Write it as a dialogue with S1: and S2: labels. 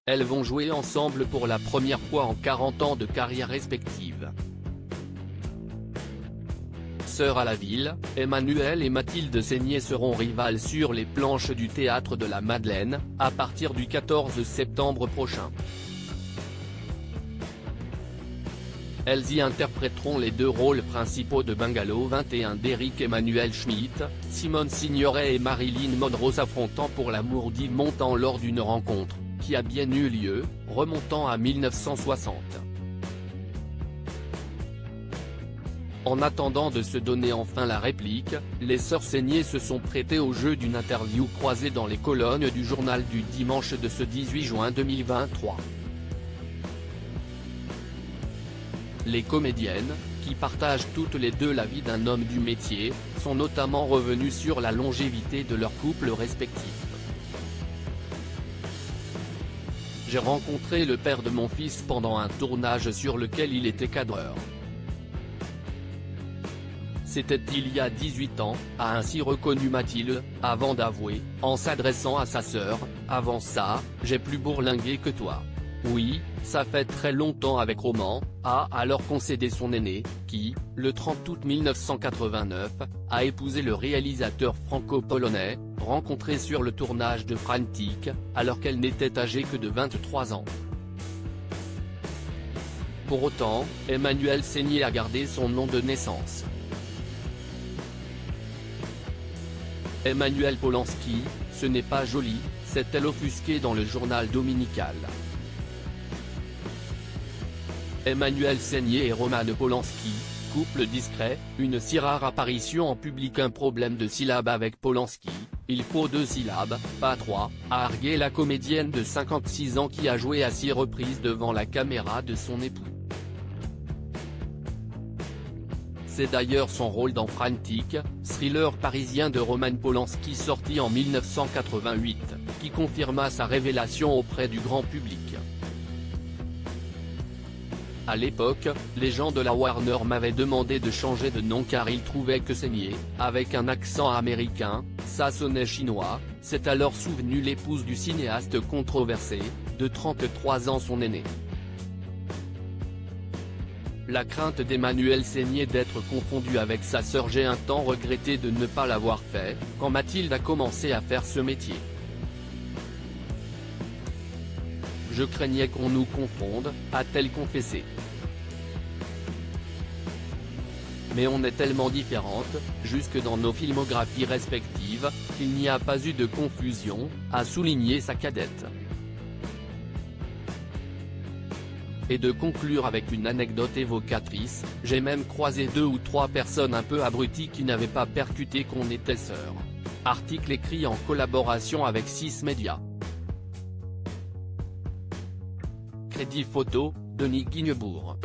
S1: Elles vont jouer ensemble pour la première fois en 40 ans de carrière respective. Sœurs à la ville, Emmanuelle et Mathilde Seigner seront rivales sur les planches du Théâtre de la Madeleine, à partir du 14 septembre prochain. Elles y interpréteront les deux rôles principaux de Bungalow 21 d'Éric Emmanuel Schmitt, Simone Signoret et Marilyn Monroe s'affrontant pour l'amour d'Yves Montand lors d'une rencontre, qui a bien eu lieu, remontant à 1960. En attendant de se donner enfin la réplique, les sœurs Seigner se sont prêtées au jeu d'une interview croisée dans les colonnes du journal du dimanche de ce 18 juin 2023. Les comédiennes, qui partagent toutes les deux la vie d'un homme du métier, sont notamment revenues sur la longévité de leur couple respectif. J'ai rencontré le père de mon fils pendant un tournage sur lequel il était cadreur. C'était il y a 18 ans, a ainsi reconnu Mathilde, avant d'avouer, en s'adressant à sa sœur, « Avant ça, j'ai plus bourlingué que toi. Oui, ça fait très longtemps avec Roman », a alors concédé son aîné, qui, le 30 août 1989, a épousé le réalisateur franco-polonais, rencontré sur le tournage de Frantic, alors qu'elle n'était âgée que de 23 ans. Pour autant, Emmanuelle Seigner a gardé son nom de naissance. Emmanuelle Polanski, ce n'est pas joli, s'est-elle offusquée dans le journal dominical. Emmanuelle Seigner et Roman Polanski, couple discret, une si rare apparition en public. Un problème de syllabes avec Polanski, il faut 2 syllabes, pas 3, a argué la comédienne de 56 ans qui a joué à 6 reprises devant la caméra de son époux. C'est d'ailleurs son rôle dans Frantic, thriller parisien de Roman Polanski sorti en 1988, qui confirma sa révélation auprès du grand public. À l'époque, les gens de la Warner m'avaient demandé de changer de nom car ils trouvaient que Seigner, avec un accent américain, ça sonnait chinois, s'est alors souvenue l'épouse du cinéaste controversé, de 33 ans son aîné. La crainte d'Emmanuelle Seigner d'être confondue avec sa sœur. J'ai un temps regretté de ne pas l'avoir fait, quand Mathilde a commencé à faire ce métier. Je craignais qu'on nous confonde, a-t-elle confessé. Mais on est tellement différentes, jusque dans nos filmographies respectives, qu'il n'y a pas eu de confusion, a souligné sa cadette. Et de conclure avec une anecdote évocatrice, j'ai même croisé 2 ou 3 personnes un peu abruties qui n'avaient pas percuté qu'on était sœurs. Article écrit en collaboration avec 6 médias. Crédit photo, Denis Guignebourg.